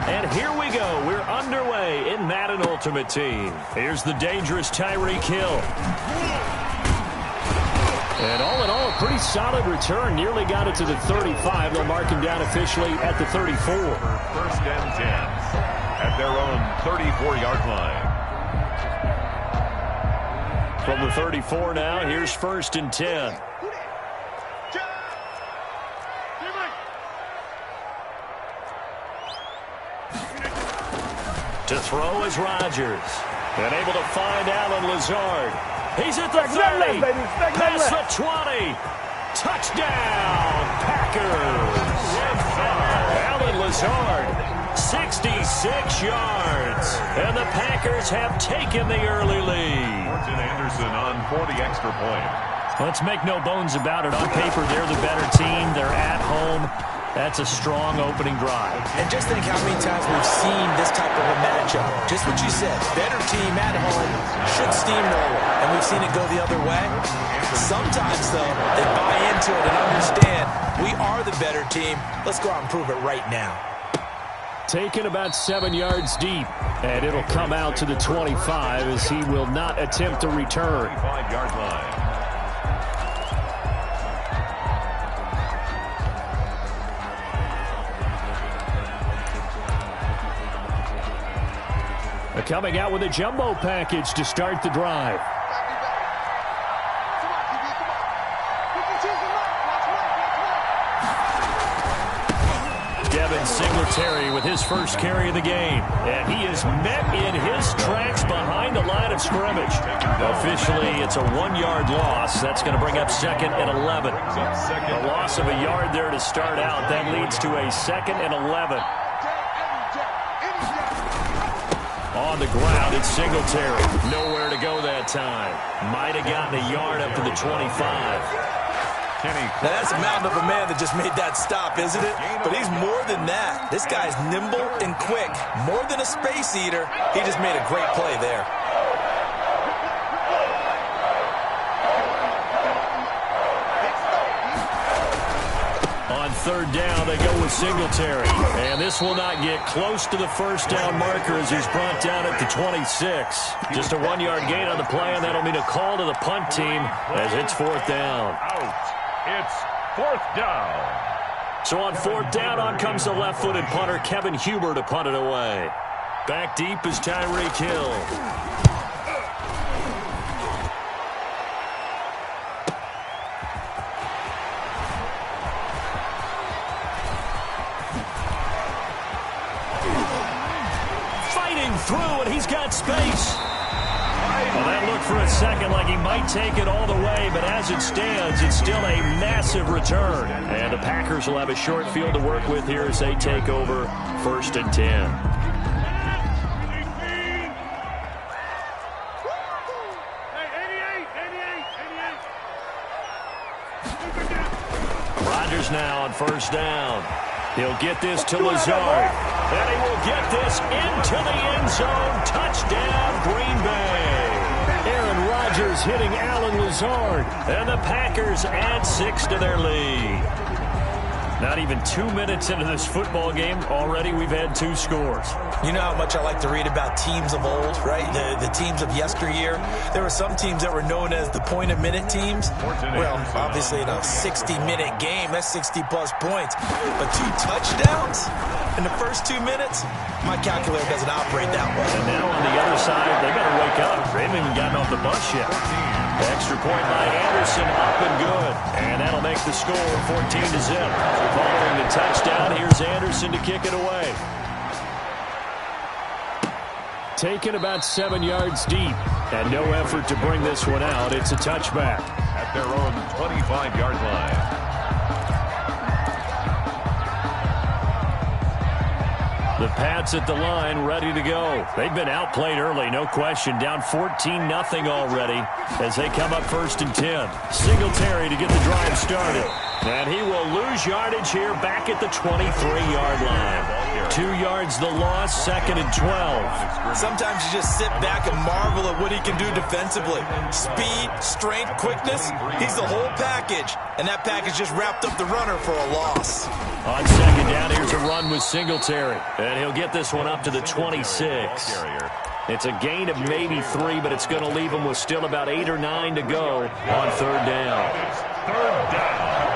And here we go. We're underway in Madden Ultimate Team. Here's the dangerous Tyreek Hill. And all in all, a pretty solid return. Nearly got it to the 35. They'll mark him down officially at the 34. First and 10 at their own 34-yard line. From the 34 now, here's first and 10. To throw is Rodgers. And able to find Allen Lazard. He's at the 30. Past the 20. Touchdown, Packers. Allen Lazard, 66 yards. And the Packers have taken the early lead. Anderson on for the extra point. Let's make no bones about it. On paper, they're the better team. They're at home. That's a strong opening drive. And just think how many times we've seen this type of a matchup. Just what you said, better team at home should steamroll, and we've seen it go the other way. Sometimes, though, they buy into it and understand we are the better team. Let's go out and prove it right now. Taken about 7 yards deep, and it'll come out to the 25 as he will not attempt to return. 25-yard line. Coming out with a jumbo package to start the drive. Devin Singletary with his first carry of the game. And he is met in his tracks behind the line of scrimmage. Officially, it's a 1-yard loss. That's going to bring up second and 11. A loss of a yard there to start out. That leads to a second and 11. On the ground, it's Singletary. Nowhere to go that time. Might have gotten a yard up to the 25. Now that's a mountain of a man that just made that stop, isn't it? But he's more than that. This guy's nimble and quick. More than a space eater, he just made a great play there. On third down, they go with Singletary. And this will not get close to the first down marker as he's brought down at the 26. Just a 1-yard gain on the play, and that'll mean a call to the punt team as it's fourth down. Out. It's fourth down. So on fourth down, on comes the left-footed punter, Kevin Huber, to punt it away. Back deep is Tyreek Hill. Through, and he's got space. Well, that looked for a second like he might take it all the way, but as it stands, it's still a massive return. And the Packers will have a short field to work with here as they take over first and 10. Rodgers now on first down. He'll get this to Lazard. And he will get this into the end zone. Touchdown, Green Bay. Aaron Rodgers hitting Allen Lazard. And the Packers add 6 to their lead. Not even 2 minutes into this football game, already we've had 2 scores. You know how much I like to read about teams of old, right? The teams of yesteryear. There were some teams that were known as the point-a-minute teams. Well, obviously in a 60-minute game, that's 60-plus points. But 2 touchdowns in the first 2 minutes? My calculator doesn't operate that way. And now on the other side, they got to wake up. They haven't even gotten off the bus yet. Extra point by Anderson, up and good. And that'll make the score 14-0. Following the touchdown, here's Anderson to kick it away. Taken about 7 yards deep. And no effort to bring this one out. It's a touchback. At their own 25-yard line. The Pats at the line, ready to go. They've been outplayed early, no question. Down 14-0 already as they come up 1st and 10. Singletary to get the drive started. And he will lose yardage here back at the 23-yard line. 2 yards the loss, 2nd and 12. Sometimes you just sit back and marvel at what he can do defensively. Speed, strength, quickness, he's the whole package. And that package just wrapped up the runner for a loss. On 2nd down, here's a run with Singletary. And he'll get this one up to the 26. It's a gain of maybe 3, but it's going to leave him with still about 8 or 9 to go on 3rd down. It's 3rd down.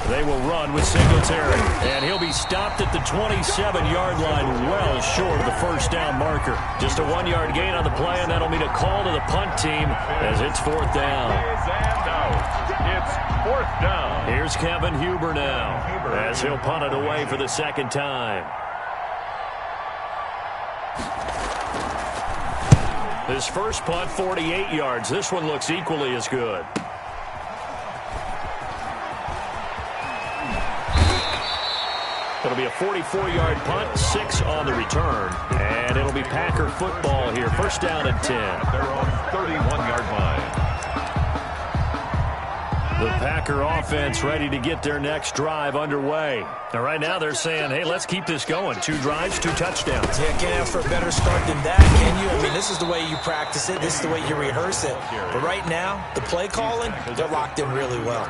They will run with Singletary. And he'll be stopped at the 27-yard line, well short of the 1st down marker. Just a 1-yard gain on the play, and that'll mean a call to the punt team as it's 4th down. It's 4th down. Here's Kevin Huber now as he'll punt it away for the 2nd time. His first punt, 48 yards. This one looks equally as good. It'll be a 44-yard punt, 6 on the return. And it'll be Packer football here. 1st down and 10. Their own 31-yard line. The Packer offense ready to get their next drive underway. Now, right now they're saying, hey, let's keep this going. 2 drives, 2 touchdowns. Yeah, can't ask for a better start than that, can you? I mean, this is the way you practice it. This is the way you rehearse it. But right now, the play calling, they're locked in really well.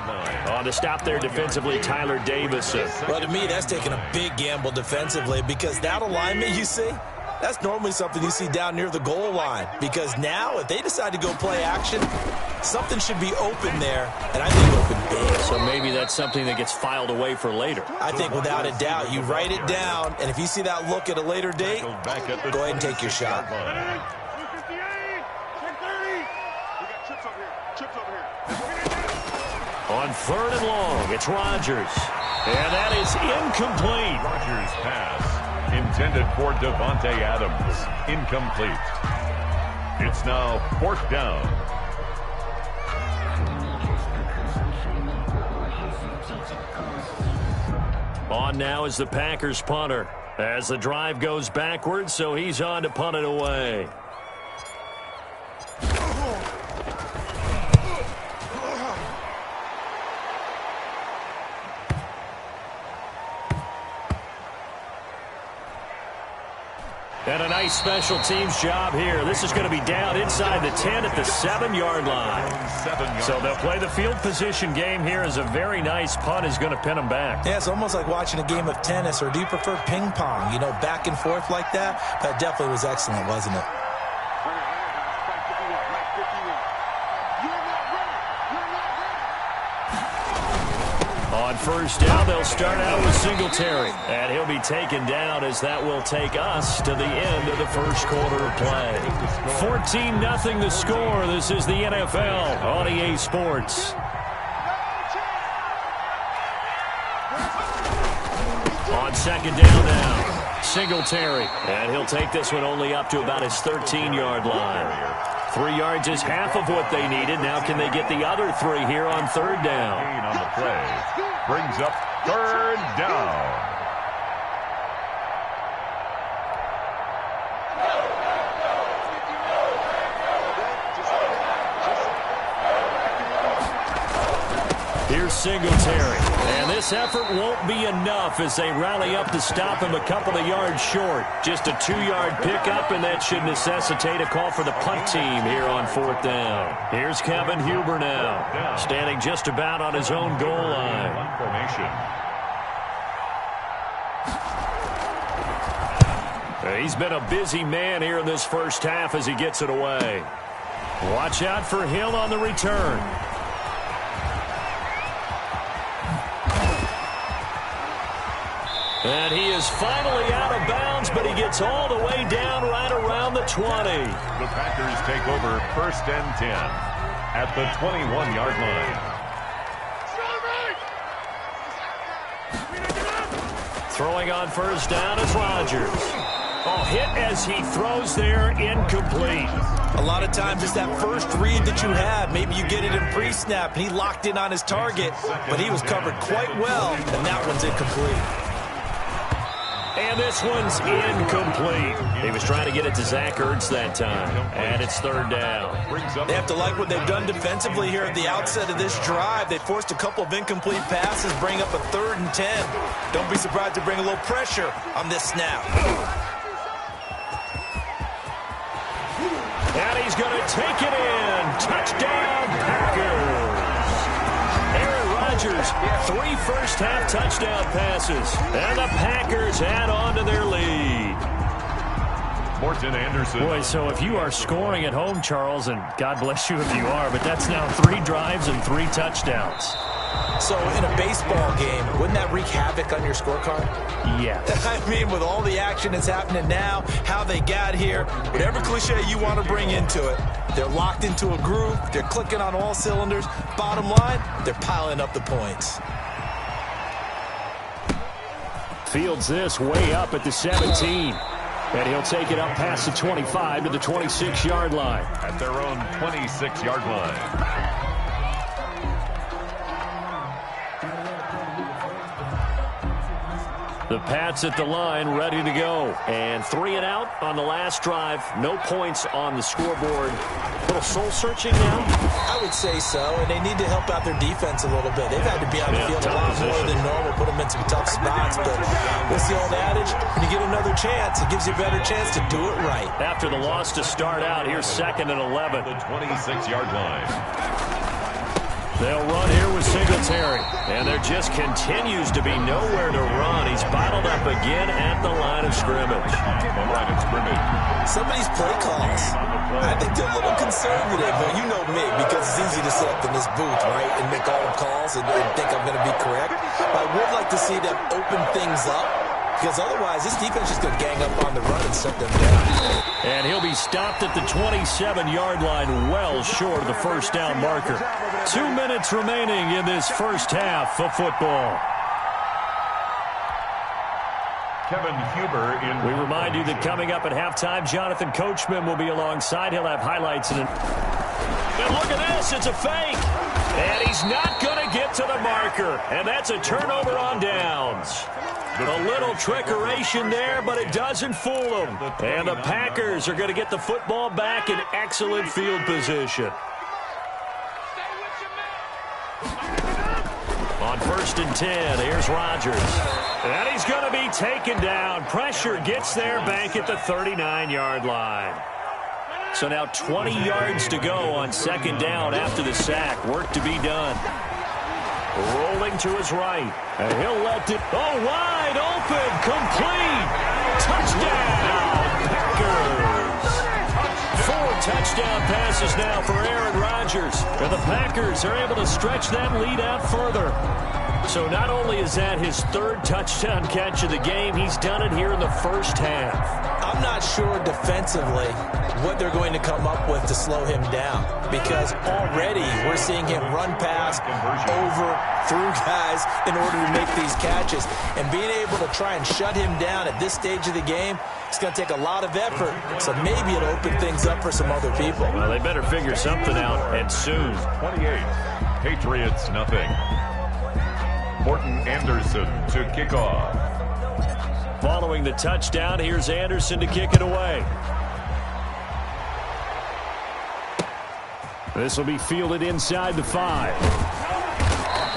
On to stop there defensively, Tyler Davison. Well, to me, that's taking a big gamble defensively because that alignment you see, that's normally something you see down near the goal line. Because now, if they decide to go play action, something should be open there, and I think open big. So maybe that's something that gets filed away for later. I think without a doubt, you write it down, and if you see that look at a later date, go ahead and take your shot. On 3rd and long, it's Rodgers. And that is incomplete. Rodgers' pass intended for Devontae Adams. Incomplete. It's now 4th down. On now is the Packers punter as the drive goes backwards, so he's on to punt it away. And a nice special teams job here. This is going to be down inside the 10 at the 7-yard line. So they'll play the field position game here as a very nice punt is going to pin them back. Yeah, it's almost like watching a game of tennis, or do you prefer ping pong? You know, back and forth like that? That definitely was excellent, wasn't it? On 1st down, they'll start out with Singletary. And he'll be taken down as that will take us to the end of the 1st quarter of play. 14-0 the score. This is the NFL on EA Sports. On 2nd down now, Singletary. And he'll take this one only up to about his 13-yard line. 3 yards is half of what they needed. Now can they get the other 3 here on 3rd down? On the play. Brings up 3rd down. Here's Singletary. And this effort won't be enough as they rally up to stop him a couple of yards short. Just a 2-yard pickup, and that should necessitate a call for the punt team here on 4th down. Here's Kevin Huber now, standing just about on his own goal line. Formation. He's been a busy man here in this first half as he gets it away. Watch out for him on the return. And he is finally out of bounds, but he gets all the way down right around the 20. The Packers take over 1st and 10 at the 21-yard line. Throwing on first down is Rodgers. Oh, hit as he throws there, incomplete. A lot of times it's that first read that you have. Maybe you get it in pre-snap, and he locked in on his target, but he was covered quite well, and that one's incomplete. And this one's incomplete. He was trying to get it to Zach Ertz that time, and it's third down. They have to like what they've done defensively here at the outset of this drive. They forced a couple of incomplete passes, bring up a 3rd and 10. Don't be surprised to bring a little pressure on this snap. And he's going to take it in. Touchdown, Packers. Aaron Rodgers, 3 first-half touchdown passes. And the Packers add on to their lead. Morton Anderson. Boy, so if you are scoring at home, Charles, and God bless you if you are, but that's now 3 drives and 3 touchdowns. So in a baseball game, wouldn't that wreak havoc on your scorecard? Yes. I mean, with all the action that's happening now, how they got here, whatever cliche you want to bring into it, they're locked into a groove, they're clicking on all cylinders. Bottom line, they're piling up the points. Fields this way up at the 17. And he'll take it up past the 25 to the 26-yard line. At their own 26-yard line. The Pats at the line, ready to go. And 3 and out on the last drive. No points on the scoreboard. A little soul-searching now? I would say so, and they need to help out their defense a little bit. They've had to be on the field a lot more than normal, put them in some tough spots. But what's the old adage? When you get another chance, it gives you a better chance to do it right. After the loss to start out, here's 2nd and 11. The 26-yard line. They'll run here with Singletary. And there just continues to be nowhere to run. He's bottled up again at the line of scrimmage. Some of these play calls, I think they're a little conservative. But you know me, because it's easy to sit up in this booth, right, and make all the calls and think I'm going to be correct. But I would like to see them open things up, because otherwise this defense is going to gang up on the run and shut them down. And he'll be stopped at the 27-yard line, well short of the first down marker. 2 minutes remaining in this first half of football. Kevin Huber in. We remind you that coming up at halftime, Jonathan Coachman will be alongside. He'll have highlights. And look at this. It's a fake. And he's not going to get to the marker. And that's a turnover on downs. A little trickeration there, but it doesn't fool them. And the Packers are going to get the football back in excellent field position. On 1st and 10, here's Rodgers. And he's going to be taken down. Pressure gets there back at the 39-yard line. So now 20 yards to go on 2nd down after the sack. Work to be done. Rolling to his right. And he'll let it. Oh, wide open. Complete. Touchdown, Packers. 4 touchdown passes now for Aaron Rodgers. And the Packers are able to stretch that lead out further. So not only is that his 3rd touchdown catch of the game, he's done it here in the first half. I'm not sure defensively what they're going to come up with to slow him down, because already we're seeing him run past, over, through guys in order to make these catches. And being able to try and shut him down at this stage of the game, it's going to take a lot of effort. So maybe it'll open things up for some other people. Well, they better figure something out, and soon. 28. Patriots, nothing. Morton Anderson to kick off. Following the touchdown, here's Anderson to kick it away. This will be fielded inside the 5.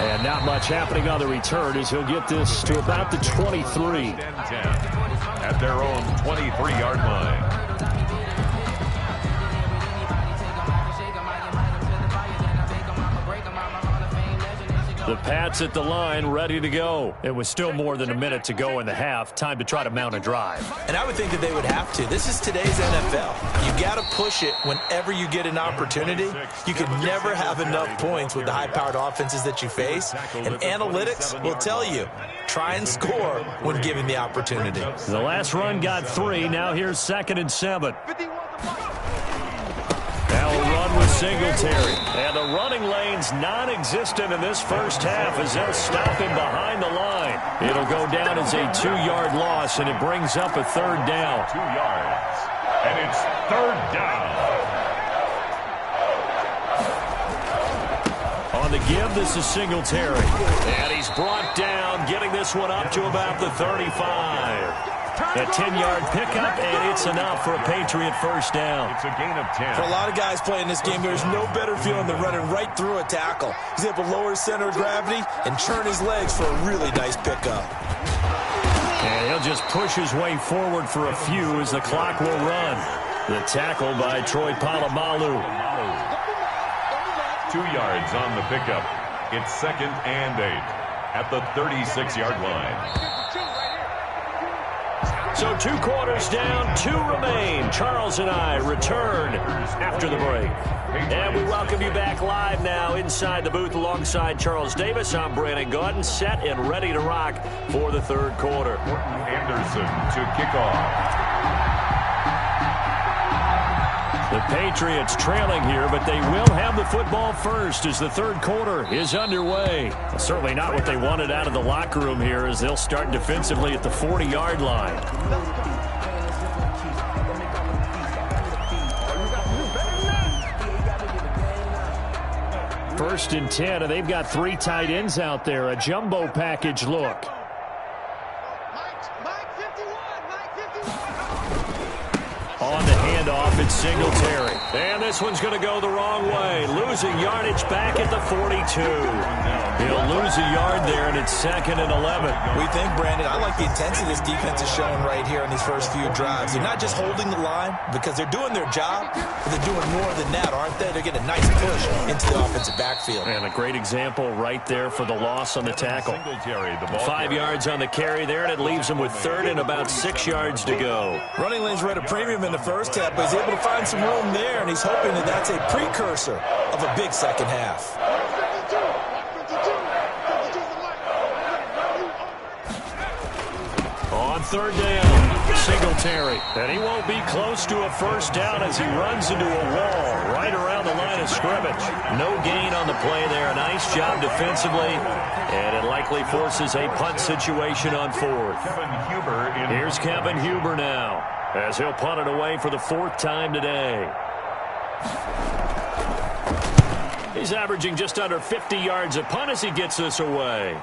And not much happening on the return as he'll get this to about the 23. At their own 23-yard line. The Pats at the line, ready to go. It was still more than a minute to go in the half. Time to try to mount a drive. And I would think that they would have to. This is today's NFL. You got to push it whenever you get an opportunity. You can never have enough points with the high-powered offenses that you face. And analytics will tell you, try and score when given the opportunity. The last run got 3. Now here's 2nd and 7. Now a run with Singletary. And the running lane's non-existent in this first half as they'll stop him behind the line. It'll go down as a 2-yard loss, and it brings up a third down. 2 yards. And it's third down. On the give, this is Singletary. And he's brought down, getting this one up to about the 35. A 10-yard pickup, and it's enough for a Patriot first down. It's a gain of 10. For a lot of guys playing this game, there's no better feeling than running right through a tackle. He's able to lower his center of gravity and churn his legs for a really nice pickup. And he'll just push his way forward for a few as the clock will run. The tackle by Troy Polamalu. 2 yards on the pickup. It's 2nd and 8 at the 36-yard line. So 2 quarters down, 2 remain. Charles and I return after the break. And we welcome you back live now inside the booth alongside Charles Davis. I'm Brandon Gaudin, set and ready to rock for the third quarter. Anderson to kick off. The Patriots trailing here, but they will have the football first as the third quarter is underway. Certainly not what they wanted out of the locker room here as they'll start defensively at the 40-yard line. First and 10, and they've got 3 tight ends out there. A jumbo package look. On the handoff, it's Singletary. And this one's going to go the wrong way. Losing yardage back at the 42. He'll lose a yard there, and it's 2nd and 11. We think, Brandon, I like the intensity this defense is showing right here in these first few drives. They're not just holding the line because they're doing their job, but they're doing more than that, aren't they? They're getting a nice push into the offensive backfield. And a great example right there for the loss on the tackle. Singletary, the ball 5 yards on the carry there, and it leaves him with 3rd and about 6 yards to go. Running lanes were at a premium in the first half, but he's able to find some room there, and he's hoping that that's a precursor of a big second half. On 3rd down, Singletary. And he won't be close to a first down as he runs into a wall right around the line of scrimmage. No gain on the play there. A nice job defensively, and it likely forces a punt situation on 4th. Here's Kevin Huber now, as he'll punt it away for the 4th time today. He's averaging just under 50 yards a punt as he gets this away.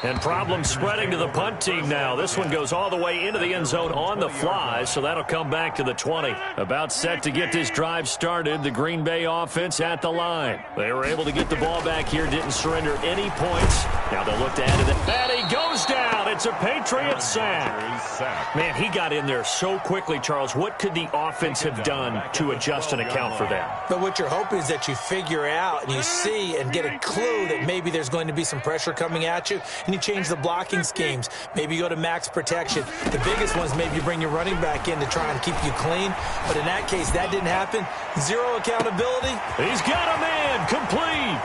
And problems spreading to the punt team now. This one goes all the way into the end zone on the fly, so that'll come back to the 20. About set to get this drive started, the Green Bay offense at the line. They were able to get the ball back here, didn't surrender any points. Now they'll look to add to it. And he goes down. It's a Patriot sack. Man, he got in there so quickly, Charles. What could the offense have done to adjust and account for that? But what you're hoping is that you figure out and you see and get a clue that maybe there's going to be some pressure coming at you, and you change the blocking schemes. Maybe you go to max protection. The biggest ones, maybe you bring your running back in to try and keep you clean. But in that case, that didn't happen. Zero accountability. He's got a man. Complete.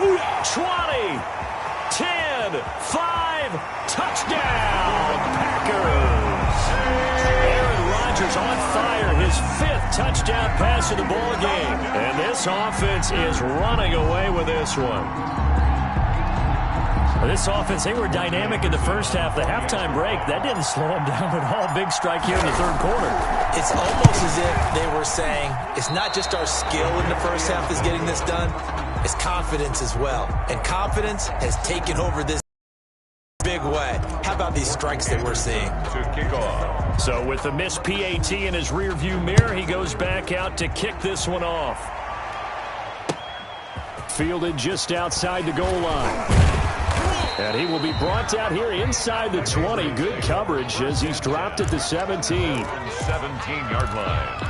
20, 10, 5, touchdown, Packers. Aaron Rodgers on fire, his 5th touchdown pass of the ball game. And this offense is running away with this one. This offense, they were dynamic in the first half. The halftime break, that didn't slow them down at all. Big strike here in the 3rd quarter. It's almost as if they were saying, it's not just our skill in the first half that's getting this done, it's confidence as well. And confidence has taken over this big way. How about these strikes that we're seeing? To kick off. So with the missed PAT in his rearview mirror, he goes back out to kick this one off. Fielded just outside the goal line. And he will be brought out here inside the 20. Good coverage as he's dropped at the 17. 17-yard line.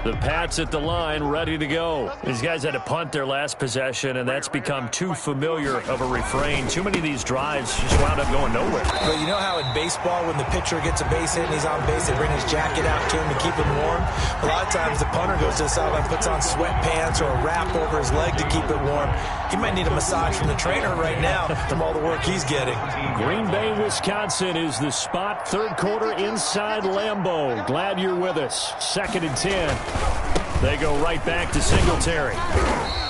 The Pats at the line, ready to go. These guys had to punt their last possession, and that's become too familiar of a refrain. Too many of these drives just wound up going nowhere. But you know how in baseball, when the pitcher gets a base hit and he's on base, they bring his jacket out to him to keep him warm? A lot of times the punter goes to the sideline, puts on sweatpants or a wrap over his leg to keep it warm. He might need a massage from the trainer right now from all the work he's getting. Green Bay, Wisconsin is the spot. Third quarter inside Lambeau. Glad you're with us. 2nd and 10. They go right back to Singletary.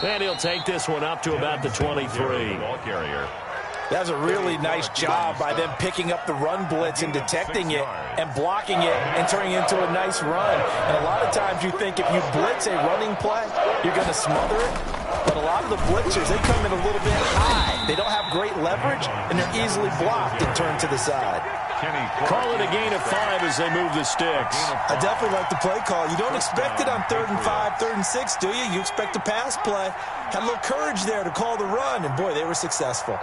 And he'll take this one up to about the 23. Ball carrier. That's a really nice job by them picking up the run blitz and detecting it and blocking it and turning it into a nice run. And a lot of times you think if you blitz a running play, you're going to smother it. But a lot of the blitzers, they come in a little bit high. They don't have great leverage, and they're easily blocked and turned to the side. Call it a gain of 5 as they move the sticks. I definitely like the play call. You don't expect it on 3rd and 5, 3rd and 6, do you? You expect a pass play. Had a little courage there to call the run, and boy, they were successful.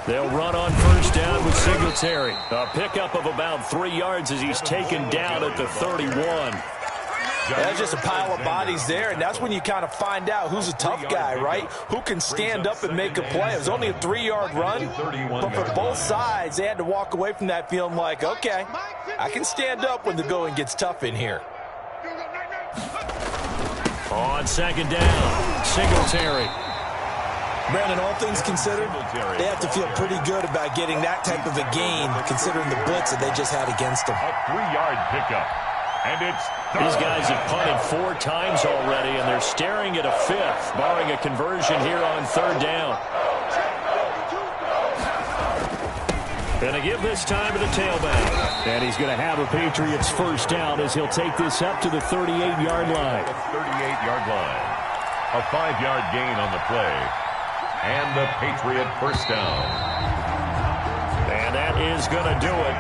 They'll run on first down with Singletary. A pickup of about 3 yards as he's taken down at the 31. That's just a pile of bodies there, and that's when you kind of find out who's a tough guy, right? Who can stand up and make a play. It was only a 3-yard run, but for both sides, they had to walk away from that feeling like, okay, I can stand up when the going gets tough in here. On 2nd down, Singletary. Brandon, all things considered, they have to feel pretty good about getting that type of a gain, considering the blitz that they just had against them. A 3-yard pickup. And it's these guys have punted 4 times already, and they're staring at a 5th, barring a conversion here on 3rd down. Gonna give this time to the tailback. And he's going to have a Patriots first down as he'll take this up to the 38-yard line. 38-yard line. A 5-yard gain on the play. And the Patriot first down. And that is going to do it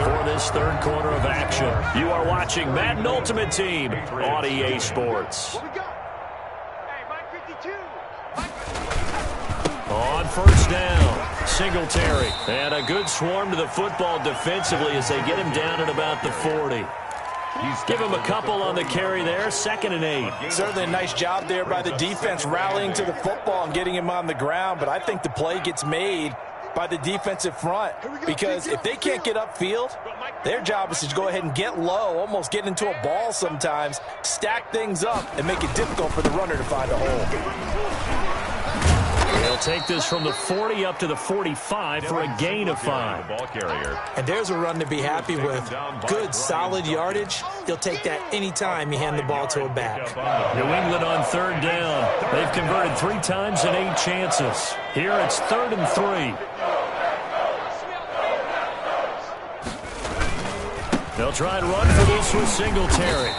for this 3rd quarter of action. You are watching Madden Ultimate Team on EA Sports. On first down, Singletary. And a good swarm to the football defensively as they get him down at about the 40. Give him a couple on the carry there, 2nd and 8. Certainly a nice job there by the defense rallying to the football and getting him on the ground, but I think the play gets made by the defensive front, because if they can't get upfield, their job is to go ahead and get low, almost get into a ball sometimes, stack things up, and make it difficult for the runner to find a hole. They'll take this from the 40 up to the 45 for a gain of 5. And there's a run to be happy with. Good, solid yardage. You'll take that anytime you hand the ball to a back. New England on 3rd down. They've converted 3 times in 8 chances. Here it's 3rd and 3. They'll try and run for this with Singletary.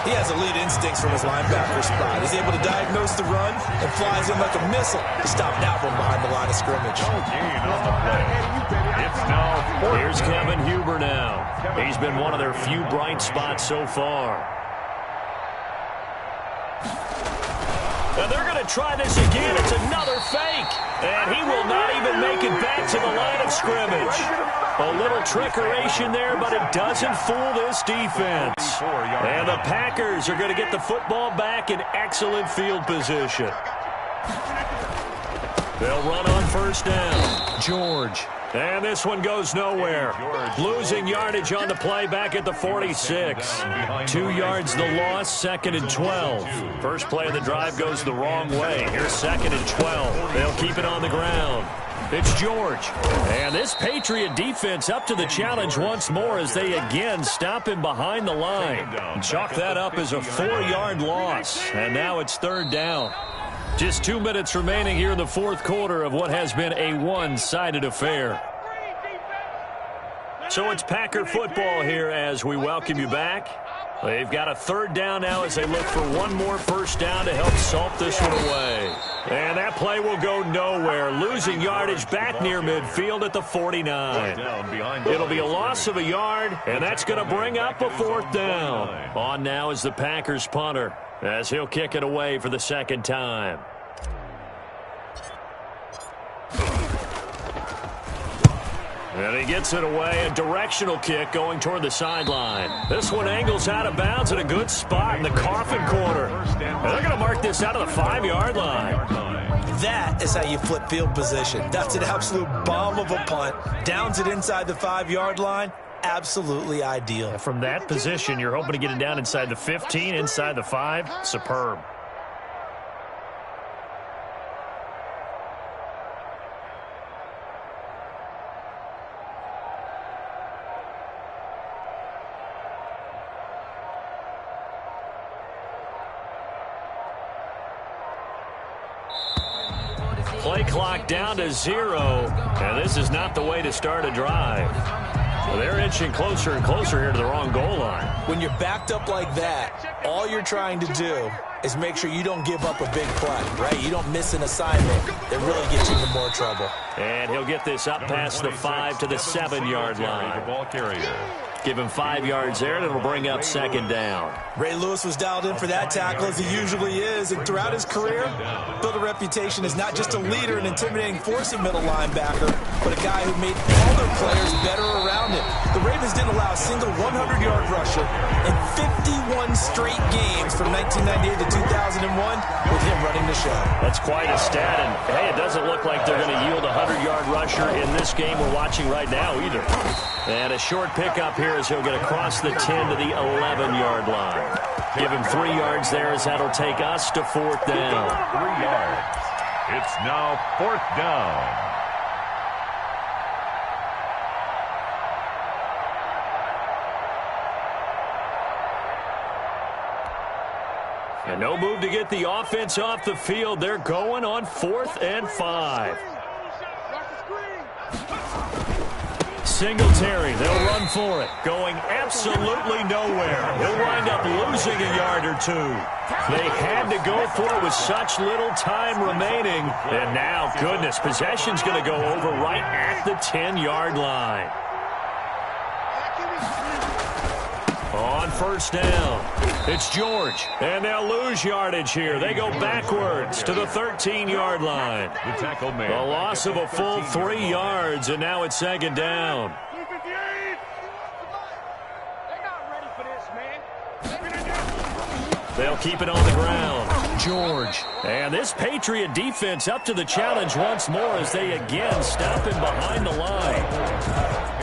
He has elite instincts from his linebacker spot. He's able to diagnose the run and flies in like a missile to stop that one behind the line of scrimmage. It's now Here's Kevin Huber now. He's been one of their few bright spots so far. And they're going to try this again. It's another fake. And he will not even make it back to the line of scrimmage. A little trickeration there, but it doesn't fool this defense. And the Packers are going to get the football back in excellent field position. They'll run on first down. George. And this one goes nowhere. Losing yardage on the play back at the 46. 2 yards the loss, 2nd and 12. First play of the drive goes the wrong way. Here's 2nd and 12. They'll keep it on the ground. It's George. And this Patriot defense up to the challenge once more as they again stop him behind the line. Chalk that up as a 4-yard loss. And now it's 3rd down. Just 2 minutes remaining here in the 4th quarter of what has been a one-sided affair. So it's Packer football here as we welcome you back. They've got a 3rd down now as they look for one more first down to help salt this one away. And that play will go nowhere. Losing yardage back near midfield at the 49. It'll be a loss of a yard, and that's going to bring up a 4th down. On now is the Packers punter, as he'll kick it away for the 2nd time. And he gets it away, a directional kick going toward the sideline. This one angles out of bounds at a good spot in the coffin corner. And they're going to mark this out of the 5-yard line. That is how you flip field position. That's an absolute bomb of a punt. Downs it inside the 5-yard line. Absolutely ideal. From that position, you're hoping to get it down inside the 15, inside the 5. Superb. Play clock down to 0, and this is not the way to start a drive. Well, they're inching closer and closer here to the wrong goal line. When you're backed up like that, all you're trying to do is make sure you don't give up a big play, right? You don't miss an assignment that really gets you into more trouble. And he'll get this up past the 5 to the 7-yard line. The ball carrier. Give him 5 yards there, and it'll bring up 2nd down. Ray Lewis was dialed in for that tackle, as he usually is, and throughout his career, built a reputation as not just a leader and intimidating force of middle linebacker, but a guy who made all their players better around him. The Ravens didn't allow a single 100-yard rusher in 51 straight games from 1998 to 2001 with him running the show. That's quite a stat, and hey, it doesn't look like they're going to yield a 100-yard rusher in this game we're watching right now either. And a short pickup here as he'll get across the 10 to the 11-yard line. Give him 3 yards there as that'll take us to 4th down. 3 yards. It's now 4th down. And no move to get the offense off the field. They're going on 4th and 5. Singletary, they'll run for it. Going absolutely nowhere. He'll wind up losing a yard or 2. They had to go for it with such little time remaining. And now, goodness, possession's going to go over right at the 10-yard line. On 1st down, it's George. And they'll lose yardage here. They go backwards to the 13-yard line. The tackle made. A loss of a full 3 yards, and now it's 2nd down. They'll keep it on the ground. George. And this Patriot defense up to the challenge once more as they again stop him behind the line.